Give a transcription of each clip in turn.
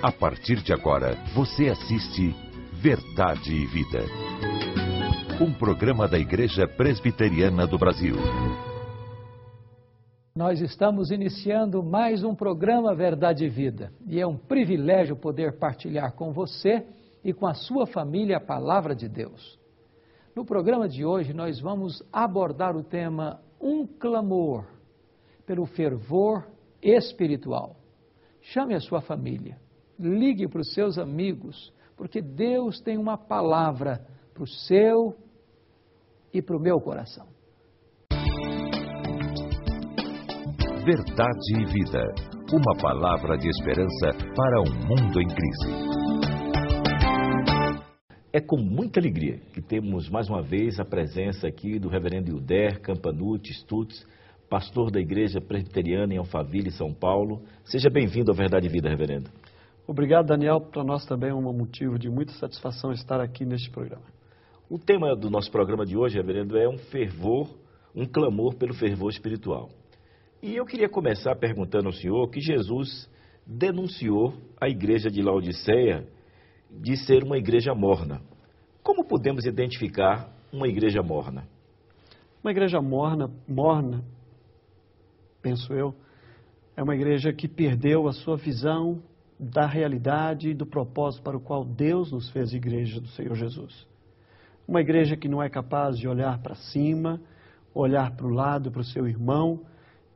A partir de agora, você assiste Verdade e Vida. Um programa da Igreja Presbiteriana do Brasil. Nós estamos iniciando mais um programa Verdade e Vida. E é um privilégio poder partilhar com você e com a sua família a palavra de Deus. No programa de hoje, nós vamos abordar o tema Um Clamor pelo Fervor Espiritual. Chame a sua família, ligue para os seus amigos, porque Deus tem uma palavra para o seu e para o meu coração. Verdade e Vida. Uma palavra de esperança para um mundo em crise. É com muita alegria que temos mais uma vez a presença aqui do reverendo Hilder Campanuti Stutz, pastor da Igreja Presbiteriana em Alphaville, São Paulo. Seja bem-vindo à Verdade e Vida, reverendo. Obrigado, Daniel. Para nós também é um motivo de muita satisfação estar aqui neste programa. O tema do nosso programa de hoje, reverendo, é um clamor pelo fervor espiritual. E eu queria começar perguntando ao senhor que Jesus denunciou a igreja de Laodiceia de ser uma igreja morna. Como podemos identificar uma igreja morna? Uma igreja morna, penso eu, é uma igreja que perdeu a sua visão da realidade e do propósito para o qual Deus nos fez igreja do Senhor Jesus. Uma igreja que não é capaz de olhar para cima, olhar para o lado, para o seu irmão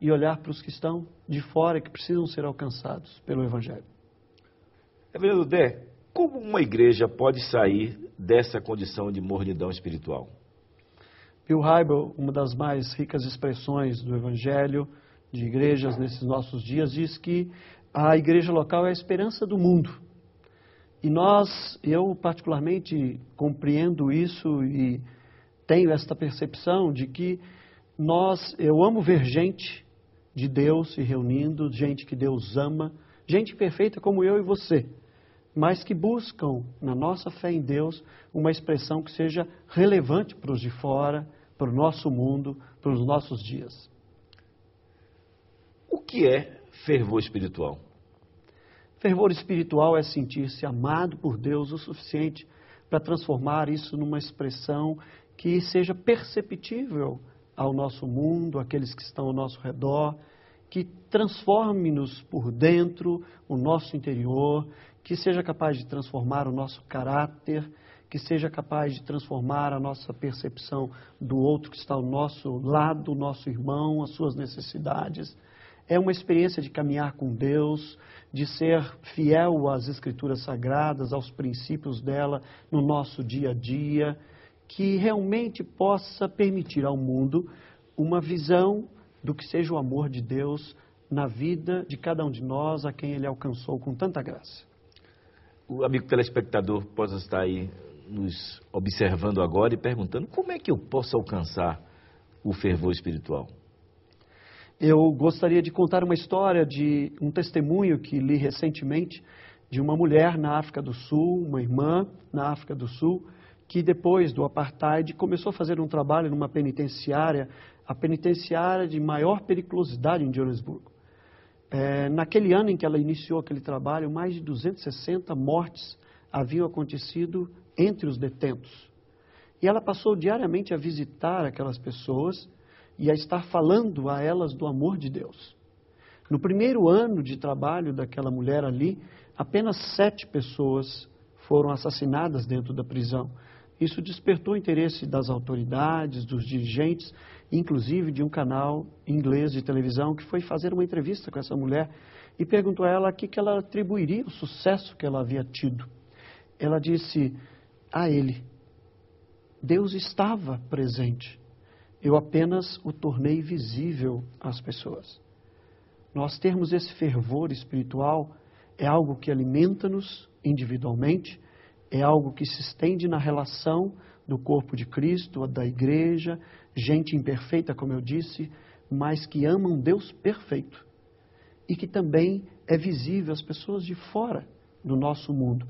e olhar para os que estão de fora e que precisam ser alcançados pelo Evangelho. Reverendo Dé, como uma igreja pode sair dessa condição de mornidão espiritual? Bill Hybels, uma das mais ricas expressões do Evangelho, de igrejas nesses nossos dias, diz que a igreja local é a esperança do mundo. E eu particularmente compreendo isso e tenho esta percepção de que eu amo ver gente de Deus se reunindo, gente que Deus ama, gente perfeita como eu e você, mas que buscam, na nossa fé em Deus, uma expressão que seja relevante para os de fora, para o nosso mundo, para os nossos dias. O que é fervor espiritual? Fervor espiritual é sentir-se amado por Deus o suficiente para transformar isso numa expressão que seja perceptível ao nosso mundo, àqueles que estão ao nosso redor, que transforme-nos por dentro, o nosso interior, que seja capaz de transformar o nosso caráter, que seja capaz de transformar a nossa percepção do outro que está ao nosso lado, o nosso irmão, as suas necessidades. É uma experiência de caminhar com Deus, de ser fiel às Escrituras Sagradas, aos princípios dela no nosso dia a dia, que realmente possa permitir ao mundo uma visão do que seja o amor de Deus na vida de cada um de nós, a quem Ele alcançou com tanta graça. O amigo telespectador possa estar aí nos observando agora e perguntando como é que eu posso alcançar o fervor espiritual? Eu gostaria de contar uma história de um testemunho que li recentemente de uma mulher na África do Sul, uma irmã na África do Sul, que depois do apartheid começou a fazer um trabalho numa penitenciária, a penitenciária de maior periculosidade em Joanesburgo. Naquele ano em que ela iniciou aquele trabalho, mais de 260 mortes haviam acontecido entre os detentos. E ela passou diariamente a visitar aquelas pessoas e a estar falando a elas do amor de Deus. No primeiro ano de trabalho daquela mulher ali, apenas 7 pessoas foram assassinadas dentro da prisão. Isso despertou o interesse das autoridades, dos dirigentes, inclusive de um canal inglês de televisão que foi fazer uma entrevista com essa mulher e perguntou a ela a que ela atribuiria o sucesso que ela havia tido. Ela disse a ele: Deus estava presente. Eu apenas o tornei visível às pessoas. Nós termos esse fervor espiritual é algo que alimenta-nos individualmente, é algo que se estende na relação do corpo de Cristo, da igreja, gente imperfeita, como eu disse, mas que ama um Deus perfeito e que também é visível às pessoas de fora do nosso mundo.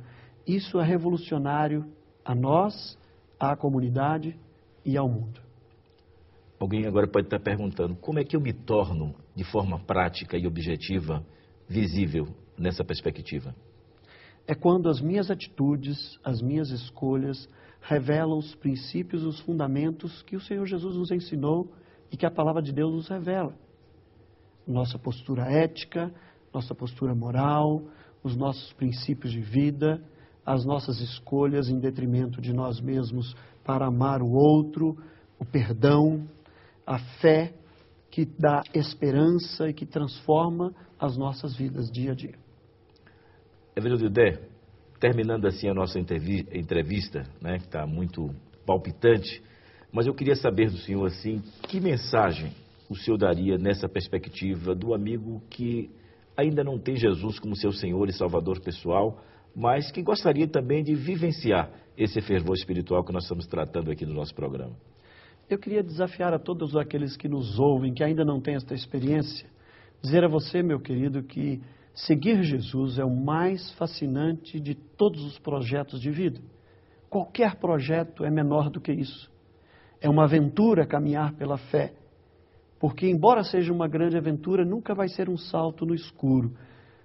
Isso é revolucionário a nós, à comunidade e ao mundo. Alguém agora pode estar perguntando, como é que eu me torno, de forma prática e objetiva, visível nessa perspectiva? é quando as minhas atitudes, as minhas escolhas revelam os princípios, os fundamentos que o Senhor Jesus nos ensinou e que a palavra de Deus nos revela. Nossa postura ética, nossa postura moral, os nossos princípios de vida, as nossas escolhas em detrimento de nós mesmos para amar o outro, o perdão, a fé que dá esperança e que transforma as nossas vidas dia a dia. Reverendo Dé, terminando assim a nossa entrevista, né, que está muito palpitante, mas eu queria saber do senhor assim, que mensagem o senhor daria nessa perspectiva do amigo que ainda não tem Jesus como seu Senhor e Salvador pessoal, mas que gostaria também de vivenciar esse fervor espiritual que nós estamos tratando aqui no nosso programa? Eu queria desafiar a todos aqueles que nos ouvem, que ainda não têm esta experiência, dizer a você, meu querido, que seguir Jesus é o mais fascinante de todos os projetos de vida. Qualquer projeto é menor do que isso. É uma aventura caminhar pela fé. Porque, embora seja uma grande aventura, nunca vai ser um salto no escuro.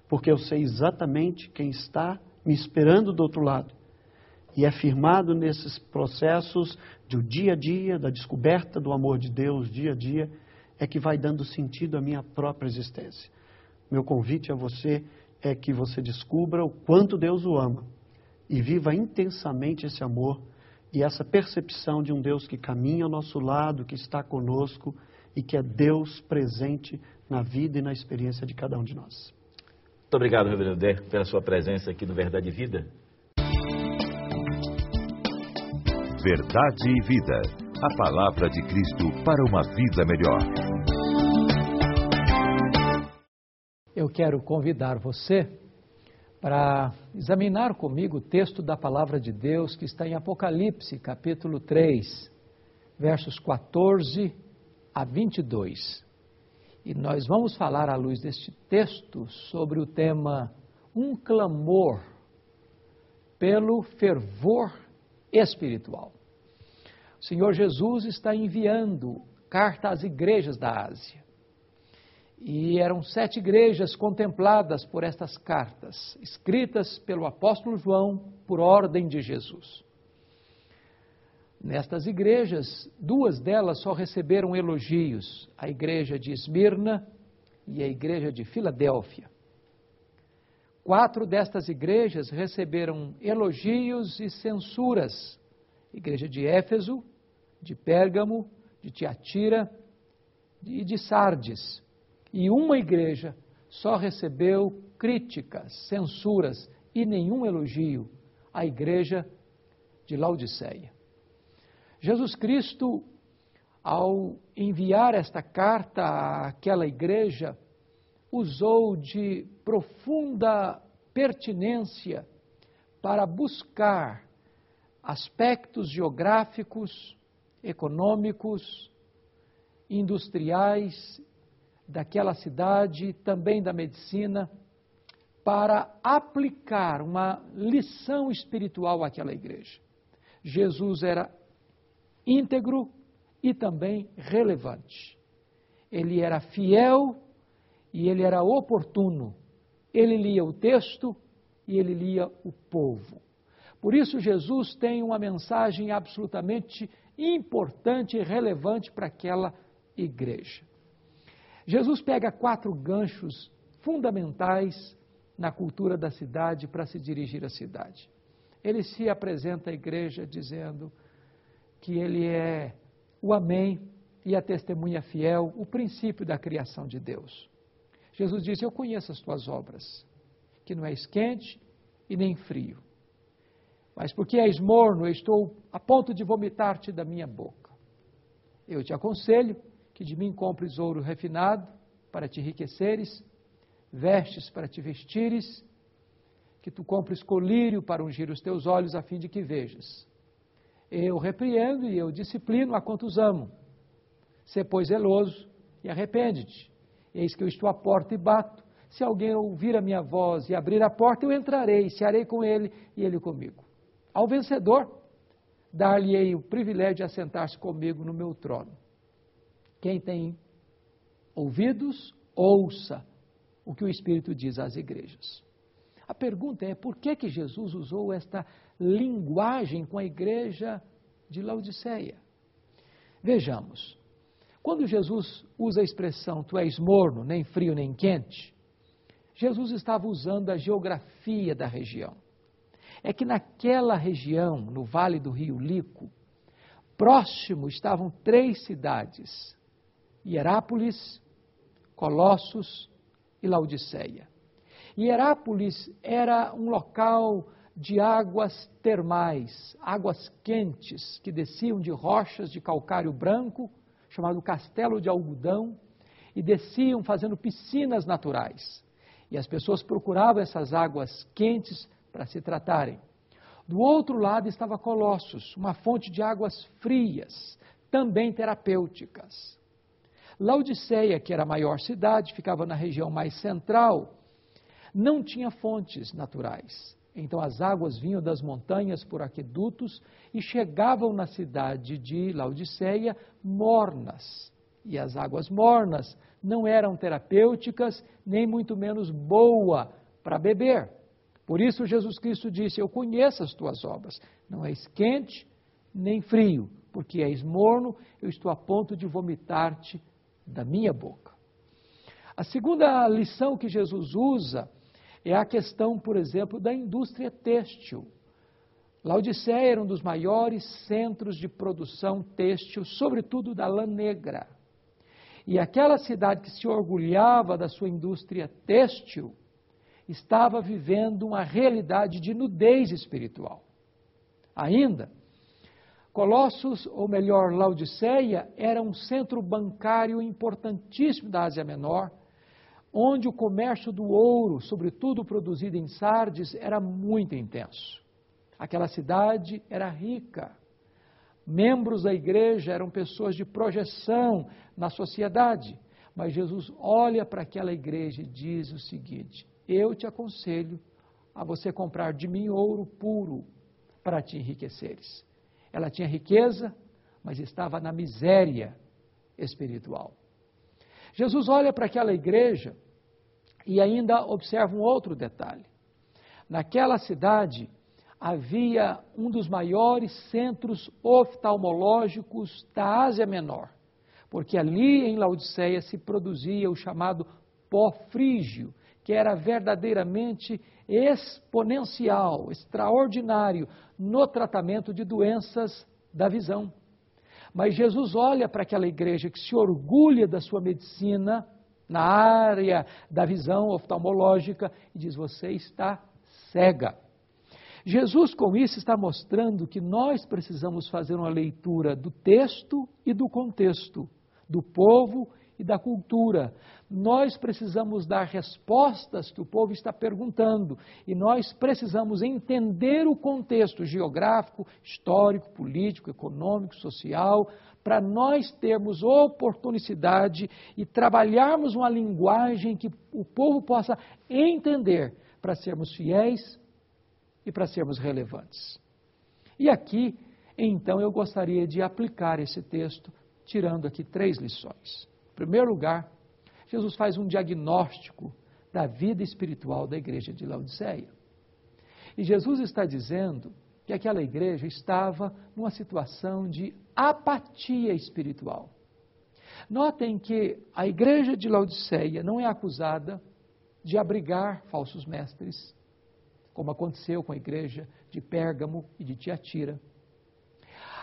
Porque eu sei exatamente quem está me esperando do outro lado. E é firmado nesses processos do dia a dia, da descoberta do amor de Deus, dia a dia, é que vai dando sentido à minha própria existência. Meu convite a você é que você descubra o quanto Deus o ama e viva intensamente esse amor e essa percepção de um Deus que caminha ao nosso lado, que está conosco e que é Deus presente na vida e na experiência de cada um de nós. Muito obrigado, Reverendo Dé, pela sua presença aqui no Verdade e Vida. Verdade e Vida. A palavra de Cristo para uma vida melhor. Eu quero convidar você para examinar comigo o texto da palavra de Deus que está em Apocalipse, capítulo 3, versos 14 a 22. E nós vamos falar à luz deste texto sobre o tema um clamor pelo fervor espiritual. O Senhor Jesus está enviando carta às igrejas da Ásia. E eram 7 igrejas contempladas por estas cartas, escritas pelo apóstolo João por ordem de Jesus. Nestas igrejas, 2 delas só receberam elogios, a igreja de Esmirna e a igreja de Filadélfia. 4 destas igrejas receberam elogios e censuras, a igreja de Éfeso, de Pérgamo, de Tiatira e de Sardes. E uma igreja só recebeu críticas, censuras e nenhum elogio, a igreja de Laodiceia. Jesus Cristo, ao enviar esta carta àquela igreja, usou de profunda pertinência para buscar aspectos geográficos, econômicos, industriais daquela cidade, também da medicina, para aplicar uma lição espiritual àquela igreja. Jesus era íntegro e também relevante. Ele era fiel e ele era oportuno. Ele lia o texto e ele lia o povo. Por isso, Jesus tem uma mensagem absolutamente importante e relevante para aquela igreja. Jesus pega 4 ganchos fundamentais na cultura da cidade para se dirigir à cidade. Ele se apresenta à igreja dizendo que ele é o Amém e a testemunha fiel, o princípio da criação de Deus. Jesus diz: eu conheço as tuas obras, que não és quente e nem frio. Mas porque és morno, eu estou a ponto de vomitar-te da minha boca. Eu te aconselho que de mim compres ouro refinado para te enriqueceres, vestes para te vestires, que tu compres colírio para ungir os teus olhos a fim de que vejas. Eu repreendo e eu disciplino a quantos amo. Sê, pois, zeloso e arrepende-te. Eis que eu estou à porta e bato. Se alguém ouvir a minha voz e abrir a porta, eu entrarei, cearei com ele e ele comigo. Ao vencedor, dar-lhe-ei o privilégio de assentar-se comigo no meu trono. Quem tem ouvidos, ouça o que o Espírito diz às igrejas. A pergunta é, por que Jesus usou esta linguagem com a igreja de Laodiceia? Vejamos, quando Jesus usa a expressão, tu és morno, nem frio nem quente, Jesus estava usando a geografia da região. É que naquela região, no vale do rio Lico, próximo estavam 3 cidades, Hierápolis, Colossos e Laodiceia. Hierápolis era um local de águas termais, águas quentes, que desciam de rochas de calcário branco, chamado Castelo de Algodão, e desciam fazendo piscinas naturais. E as pessoas procuravam essas águas quentes para se tratarem. Do outro lado estava Colossos, uma fonte de águas frias, também terapêuticas. Laodiceia, que era a maior cidade, ficava na região mais central, não tinha fontes naturais. Então as águas vinham das montanhas por aquedutos e chegavam na cidade de Laodiceia mornas. E as águas mornas não eram terapêuticas, nem muito menos boa para beber. Por isso Jesus Cristo disse, eu conheço as tuas obras, não és quente nem frio, porque és morno, eu estou a ponto de vomitar-te da minha boca. A segunda lição que Jesus usa é a questão, por exemplo, da indústria têxtil. Laodiceia era um dos maiores centros de produção têxtil, sobretudo da lã negra. E aquela cidade que se orgulhava da sua indústria têxtil, estava vivendo uma realidade de nudez espiritual. Ainda, Colossos, ou melhor, Laodiceia, era um centro bancário importantíssimo da Ásia Menor, onde o comércio do ouro, sobretudo produzido em Sardes, era muito intenso. Aquela cidade era rica. Membros da igreja eram pessoas de projeção na sociedade. Mas Jesus olha para aquela igreja e diz o seguinte, eu te aconselho a você comprar de mim ouro puro para te enriqueceres. Ela tinha riqueza, mas estava na miséria espiritual. Jesus olha para aquela igreja e ainda observa um outro detalhe. Naquela cidade havia um dos maiores centros oftalmológicos da Ásia Menor, porque ali em Laodiceia se produzia o chamado pó frígio, que era verdadeiramente exponencial, extraordinário no tratamento de doenças da visão. Mas Jesus olha para aquela igreja que se orgulha da sua medicina na área da visão oftalmológica e diz, você está cega. Jesus com isso está mostrando que nós precisamos fazer uma leitura do texto e do contexto, do povo e da cultura. Nós precisamos dar respostas que o povo está perguntando e nós precisamos entender o contexto geográfico, histórico, político, econômico, social, para nós termos oportunidade e trabalharmos uma linguagem que o povo possa entender para sermos fiéis e para sermos relevantes. E aqui, então, eu gostaria de aplicar esse texto, tirando aqui 3 lições. Em primeiro lugar, Jesus faz um diagnóstico da vida espiritual da igreja de Laodiceia. E Jesus está dizendo que aquela igreja estava numa situação de apatia espiritual. Notem que a igreja de Laodiceia não é acusada de abrigar falsos mestres, como aconteceu com a igreja de Pérgamo e de Tiatira.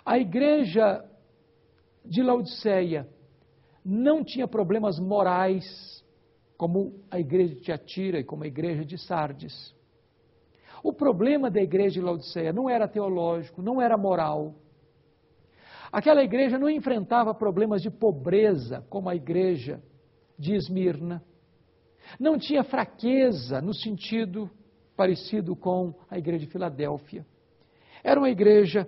A igreja de Laodiceia não tinha problemas morais, como a igreja de Tiatira e como a igreja de Sardes. O problema da igreja de Laodiceia não era teológico, não era moral. Aquela igreja não enfrentava problemas de pobreza, como a igreja de Esmirna. Não tinha fraqueza no sentido parecido com a igreja de Filadélfia. Era uma igreja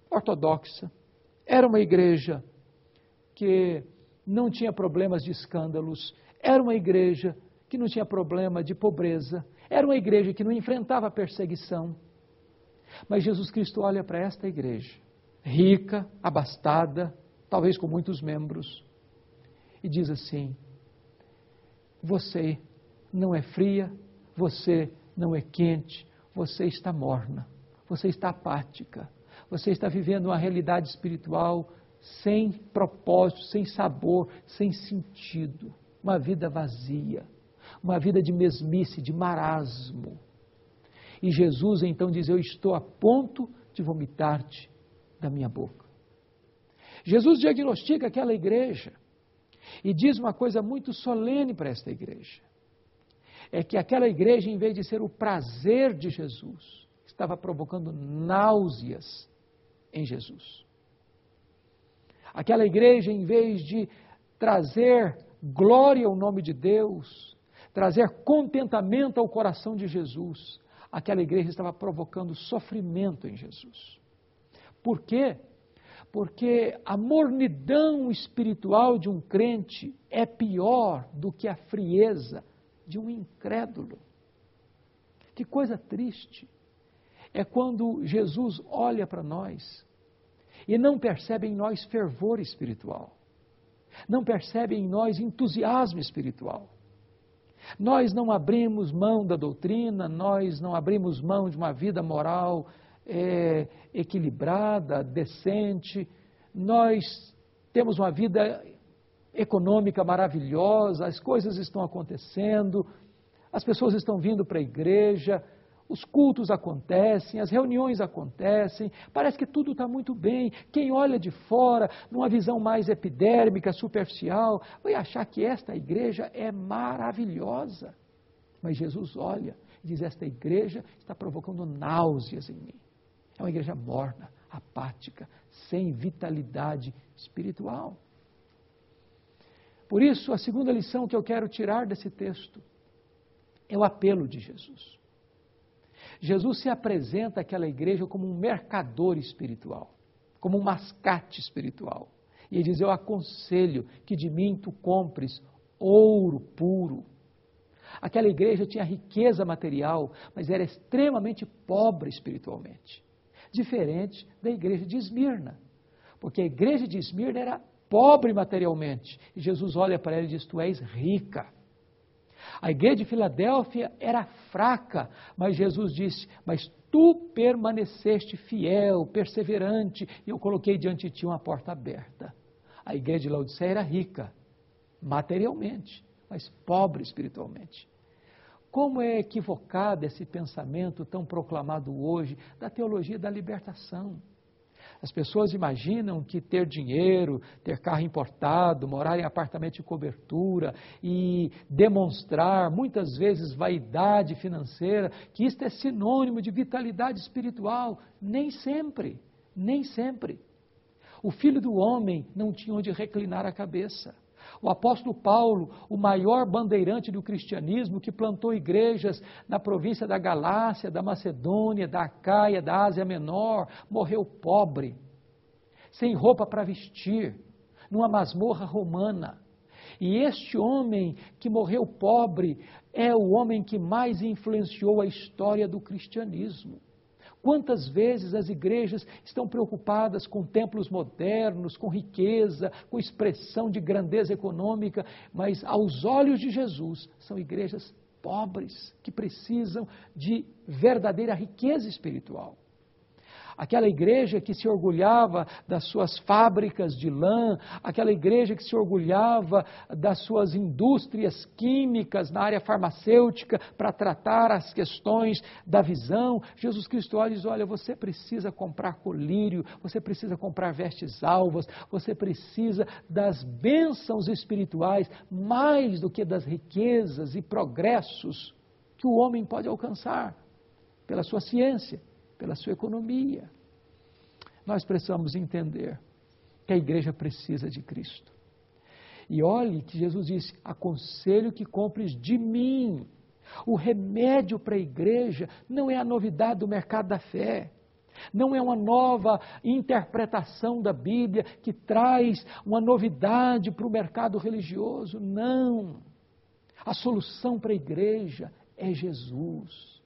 ortodoxa, era uma igreja que não tinha problemas de escândalos, era uma igreja que não tinha problema de pobreza, era uma igreja que não enfrentava perseguição. Mas Jesus Cristo olha para esta igreja, rica, abastada, talvez com muitos membros, e diz assim, você não é fria, você não é quente, você está morna, você está apática, você está vivendo uma realidade espiritual sem propósito, sem sabor, sem sentido, uma vida vazia, uma vida de mesmice, de marasmo. E Jesus então diz: eu estou a ponto de vomitar-te da minha boca. Jesus diagnostica aquela igreja e diz uma coisa muito solene para esta igreja. É que aquela igreja, em vez de ser o prazer de Jesus, estava provocando náuseas em Jesus. Aquela igreja, em vez de trazer glória ao nome de Deus, trazer contentamento ao coração de Jesus, aquela igreja estava provocando sofrimento em Jesus. Por quê? Porque a mornidão espiritual de um crente é pior do que a frieza de um incrédulo. Que coisa triste é quando Jesus olha para nós e não percebe em nós fervor espiritual, não percebe em nós entusiasmo espiritual. Nós não abrimos mão da doutrina, nós não abrimos mão de uma vida moral equilibrada, decente, nós temos uma vida econômica maravilhosa, as coisas estão acontecendo, as pessoas estão vindo para a igreja, os cultos acontecem, as reuniões acontecem, parece que tudo está muito bem. Quem olha de fora, numa visão mais epidérmica, superficial, vai achar que esta igreja é maravilhosa. Mas Jesus olha e diz: esta igreja está provocando náuseas em mim. É uma igreja morna, apática, sem vitalidade espiritual. Por isso, a segunda lição que eu quero tirar desse texto é o apelo de Jesus. Jesus se apresenta àquela igreja como um mercador espiritual, como um mascate espiritual. E ele diz: eu aconselho que de mim tu compres ouro puro. Aquela igreja tinha riqueza material, mas era extremamente pobre espiritualmente. Diferente da igreja de Esmirna, porque a igreja de Esmirna era pobre materialmente. E Jesus olha para ela e diz: tu és rica. A igreja de Filadélfia era fraca, mas Jesus disse: mas tu permaneceste fiel, perseverante, e eu coloquei diante de ti uma porta aberta. A igreja de Laodiceia era rica, materialmente, mas pobre espiritualmente. Como é equivocado esse pensamento tão proclamado hoje da teologia da libertação. As pessoas imaginam que ter dinheiro, ter carro importado, morar em apartamento de cobertura e demonstrar muitas vezes vaidade financeira, que isto é sinônimo de vitalidade espiritual. Nem sempre, nem sempre. O Filho do Homem não tinha onde reclinar a cabeça. O apóstolo Paulo, o maior bandeirante do cristianismo, que plantou igrejas na província da Galácia, da Macedônia, da Acaia, da Ásia Menor, morreu pobre, sem roupa para vestir, numa masmorra romana. E este homem que morreu pobre é o homem que mais influenciou a história do cristianismo. Quantas vezes as igrejas estão preocupadas com templos modernos, com riqueza, com expressão de grandeza econômica, mas aos olhos de Jesus são igrejas pobres, que precisam de verdadeira riqueza espiritual. Aquela igreja que se orgulhava das suas fábricas de lã, aquela igreja que se orgulhava das suas indústrias químicas na área farmacêutica para tratar as questões da visão, Jesus Cristo olha e diz: olha, você precisa comprar colírio, você precisa comprar vestes alvas, você precisa das bênçãos espirituais mais do que das riquezas e progressos que o homem pode alcançar pela sua ciência, pela sua economia. Nós precisamos entender que a igreja precisa de Cristo. E olhe que Jesus disse: aconselho que compres de mim. O remédio para a igreja não é a novidade do mercado da fé, não é uma nova interpretação da Bíblia que traz uma novidade para o mercado religioso. Não. A solução para a igreja é Jesus.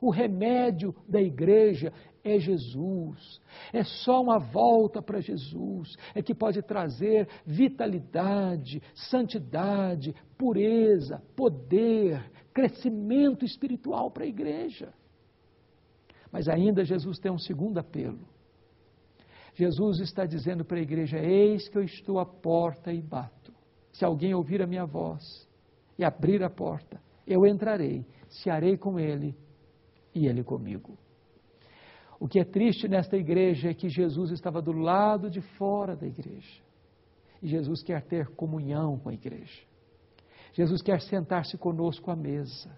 O remédio da igreja é Jesus. É só uma volta para Jesus é que pode trazer vitalidade, santidade, pureza, poder, crescimento espiritual para a igreja. Mas ainda Jesus tem um segundo apelo. Jesus está dizendo para a igreja: eis que eu estou à porta e bato. Se alguém ouvir a minha voz e abrir a porta, eu entrarei, cearei com ele e ele comigo. O que é triste nesta igreja é que Jesus estava do lado de fora da igreja. E Jesus quer ter comunhão com a igreja. Jesus quer sentar-se conosco à mesa.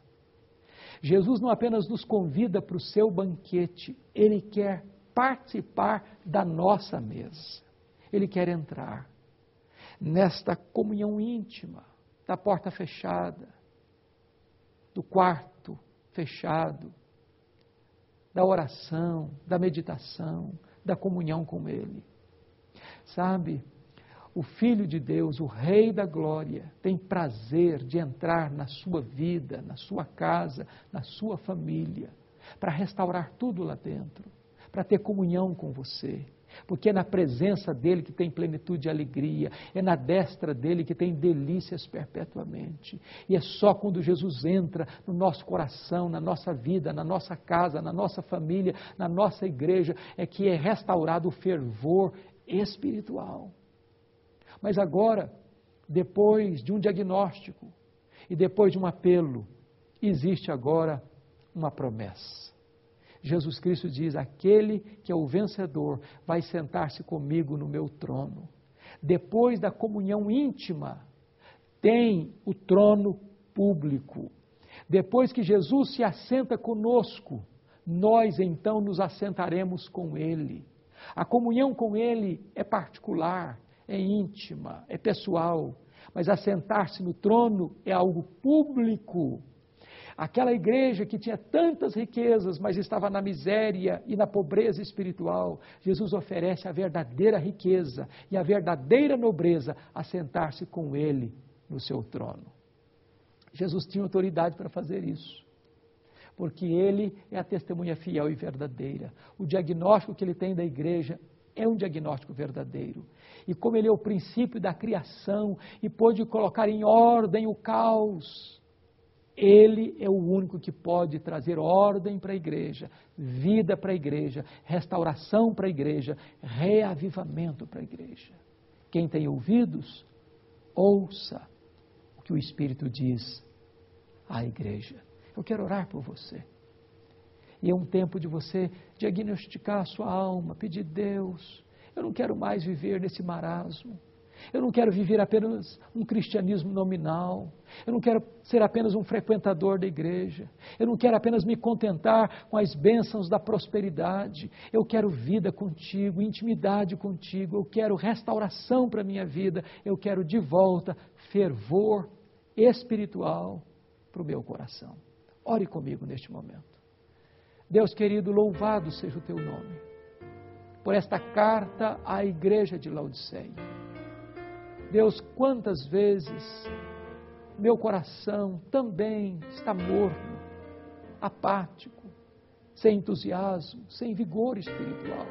Jesus não apenas nos convida para o seu banquete, Ele quer participar da nossa mesa. Ele quer entrar nesta comunhão íntima, da porta fechada, do quarto fechado, da oração, da meditação, da comunhão com Ele. Sabe, o Filho de Deus, o Rei da Glória, tem prazer de entrar na sua vida, na sua casa, na sua família, para restaurar tudo lá dentro, para ter comunhão com você. Porque é na presença dEle que tem plenitude de alegria, é na destra dEle que tem delícias perpetuamente. E é só quando Jesus entra no nosso coração, na nossa vida, na nossa casa, na nossa família, na nossa igreja, é que é restaurado o fervor espiritual. Mas agora, depois de um diagnóstico e depois de um apelo, existe agora uma promessa. Jesus Cristo diz: aquele que é o vencedor vai sentar-se comigo no meu trono. Depois da comunhão íntima, tem o trono público. Depois que Jesus se assenta conosco, nós então nos assentaremos com Ele. A comunhão com Ele é particular, é íntima, é pessoal, mas assentar-se no trono é algo público. Aquela igreja que tinha tantas riquezas, mas estava na miséria e na pobreza espiritual, Jesus oferece a verdadeira riqueza e a verdadeira nobreza, assentar-se com Ele no seu trono. Jesus tinha autoridade para fazer isso, porque Ele é a testemunha fiel e verdadeira. O diagnóstico que Ele tem da igreja é um diagnóstico verdadeiro. E como Ele é o princípio da criação e pôde colocar em ordem o caos, Ele é o único que pode trazer ordem para a igreja, vida para a igreja, restauração para a igreja, reavivamento para a igreja. Quem tem ouvidos, ouça o que o Espírito diz à igreja. Eu quero orar por você. E é um tempo de você diagnosticar a sua alma, pedir: Deus, eu não quero mais viver nesse marasmo. Eu não quero viver apenas um cristianismo nominal. Eu não quero ser apenas um frequentador da igreja. Eu não quero apenas me contentar com as bênçãos da prosperidade. Eu quero vida contigo, intimidade contigo. Eu quero restauração para a minha vida. Eu quero de volta fervor espiritual para o meu coração. Ore comigo neste momento. Deus querido, louvado seja o teu nome por esta carta à igreja de Laodiceia. Deus, quantas vezes meu coração também está morno, apático, sem entusiasmo, sem vigor espiritual.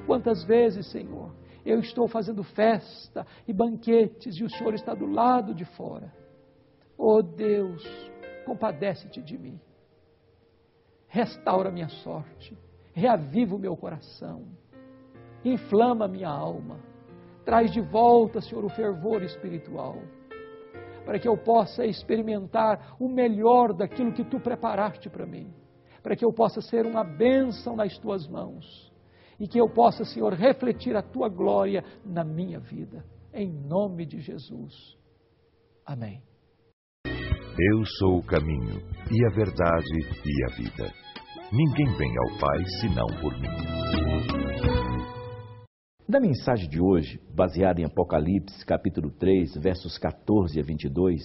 Quantas vezes, Senhor, eu estou fazendo festa e banquetes e o Senhor está do lado de fora. Oh Deus, compadece-te de mim. Restaura minha sorte, reaviva o meu coração, inflama minha alma, traz de volta, Senhor, o fervor espiritual, para que eu possa experimentar o melhor daquilo que Tu preparaste para mim, para que eu possa ser uma bênção nas Tuas mãos, e que eu possa, Senhor, refletir a Tua glória na minha vida, em nome de Jesus. Amém. Eu sou o caminho, e a verdade, e a vida. Ninguém vem ao Pai, senão por mim. Na mensagem de hoje, baseada em Apocalipse, capítulo 3, versos 14 a 22,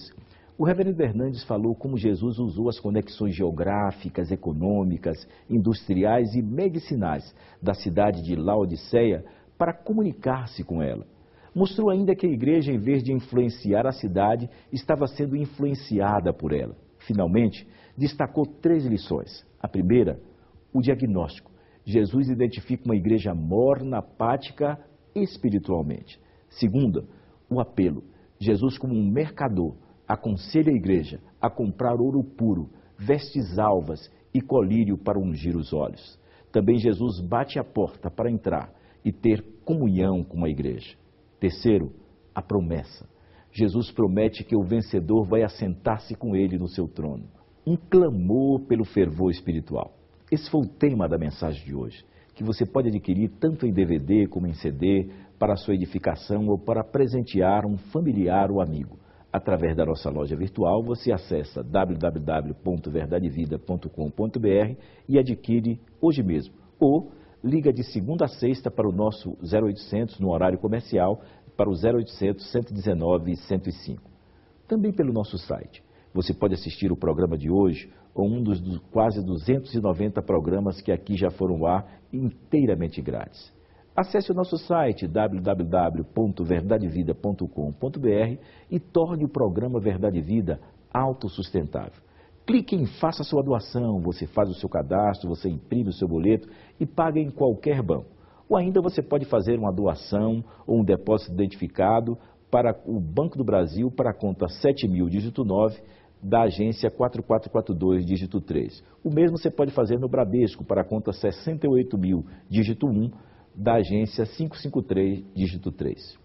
o reverendo Hernandes falou como Jesus usou as conexões geográficas, econômicas, industriais e medicinais da cidade de Laodiceia para comunicar-se com ela. Mostrou ainda que a igreja, em vez de influenciar a cidade, estava sendo influenciada por ela. Finalmente, destacou 3 lições. A primeira, o diagnóstico. Jesus identifica uma igreja morna, apática espiritualmente. Segunda, o apelo. Jesus, como um mercador, aconselha a igreja a comprar ouro puro, vestes alvas e colírio para ungir os olhos. Também Jesus bate a porta para entrar e ter comunhão com a igreja. Terceiro, a promessa. Jesus promete que o vencedor vai assentar-se com ele no seu trono. Um clamor pelo fervor espiritual. Esse foi o tema da mensagem de hoje, que você pode adquirir tanto em DVD como em CD, para a sua edificação ou para presentear um familiar ou amigo. Através da nossa loja virtual, você acessa www.verdadevida.com.br e adquire hoje mesmo. Ou liga de segunda a sexta para o nosso 0800 no horário comercial, para o 0800 119 105. Também pelo nosso site. Você pode assistir o programa de hoje ou um dos quase 290 programas que aqui já foram ao ar inteiramente grátis. Acesse o nosso site www.verdadevida.com.br e torne o programa Verdade e Vida autossustentável. Clique em Faça Sua Doação, você faz o seu cadastro, você imprime o seu boleto e paga em qualquer banco. Ou ainda você pode fazer uma doação ou um depósito identificado para o Banco do Brasil para a conta 7.000, dígito 9, da agência 4442, dígito 3. O mesmo você pode fazer no Bradesco para a conta 68.000, dígito 1, da agência 553, dígito 3.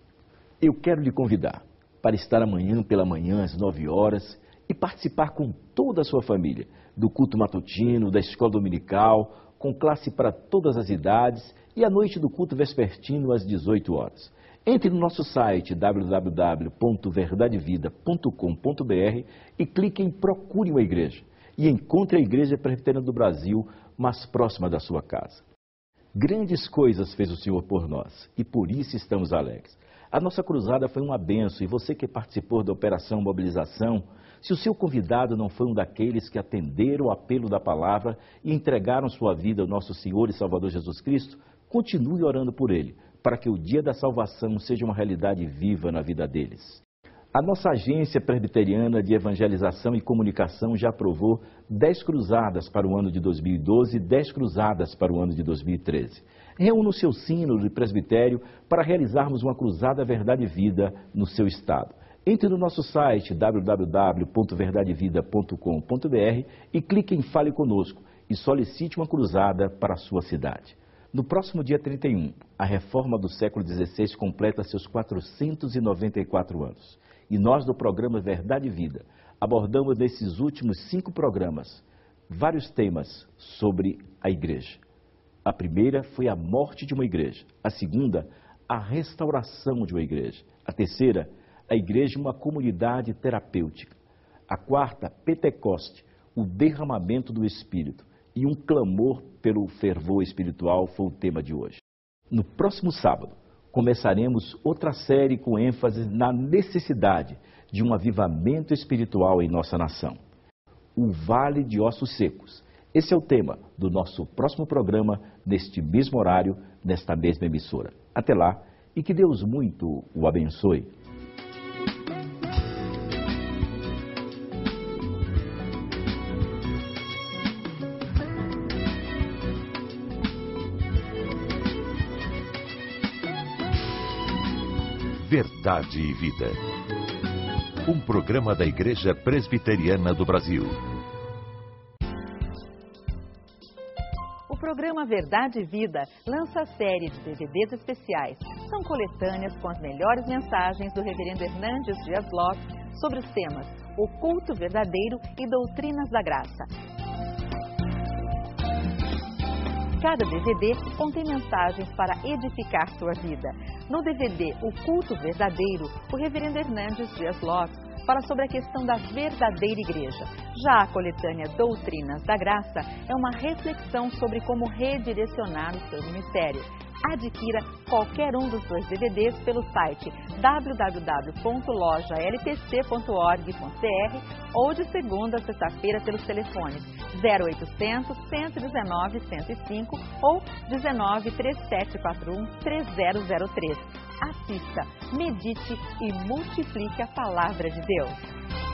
Eu quero lhe convidar para estar amanhã pela manhã às 9 horas e participar com toda a sua família do culto matutino, da escola dominical, com classe para todas as idades e à noite do culto vespertino às 18 horas. Entre no nosso site www.verdadevida.com.br e clique em Procure uma Igreja e encontre a Igreja Presbiteriana do Brasil mais próxima da sua casa. Grandes coisas fez o Senhor por nós e por isso estamos alegres. A nossa cruzada foi uma bênção e você que participou da Operação Mobilização, se o seu convidado não foi um daqueles que atenderam o apelo da palavra e entregaram sua vida ao nosso Senhor e Salvador Jesus Cristo, continue orando por ele, para que o dia da salvação seja uma realidade viva na vida deles. A nossa agência presbiteriana de evangelização e comunicação já aprovou 10 cruzadas para o ano de 2012 e 10 cruzadas para o ano de 2013. Reúna o seu sínodo de presbitério para realizarmos uma cruzada Verdade e Vida no seu estado. Entre no nosso site www.verdadevida.com.br e clique em Fale Conosco e solicite uma cruzada para a sua cidade. No próximo dia 31, a reforma do século XVI completa seus 494 anos. E nós do programa Verdade e Vida abordamos nesses últimos 5 programas vários temas sobre a igreja. A primeira foi a morte de uma igreja. A segunda, a restauração de uma igreja. A terceira, a igreja uma comunidade terapêutica. A quarta, Pentecoste, o derramamento do Espírito. E um clamor pelo fervor espiritual foi o tema de hoje. No próximo sábado, começaremos outra série com ênfase na necessidade de um avivamento espiritual em nossa nação. O Vale de Ossos Secos. Esse é o tema do nosso próximo programa, neste mesmo horário, nesta mesma emissora. Até lá, e que Deus muito o abençoe. Verdade e Vida. Um programa da Igreja Presbiteriana do Brasil. O programa Verdade e Vida lança a série de DVDs especiais. São coletâneas com as melhores mensagens do reverendo Hernandes Dias Lopes sobre os temas O Culto Verdadeiro e Doutrinas da Graça. Cada DVD contém mensagens para edificar sua vida. No DVD O Culto Verdadeiro, o reverendo Hernandes Dias Lopes fala sobre a questão da verdadeira igreja. Já a coletânea Doutrinas da Graça é uma reflexão sobre como redirecionar o seu ministério. Adquira qualquer um dos 2 DVDs pelo site www.lojalpc.org.br ou de segunda a sexta-feira pelos telefones 0800 119 105 ou 19 3741 3003. Assista, medite e multiplique a palavra de Deus.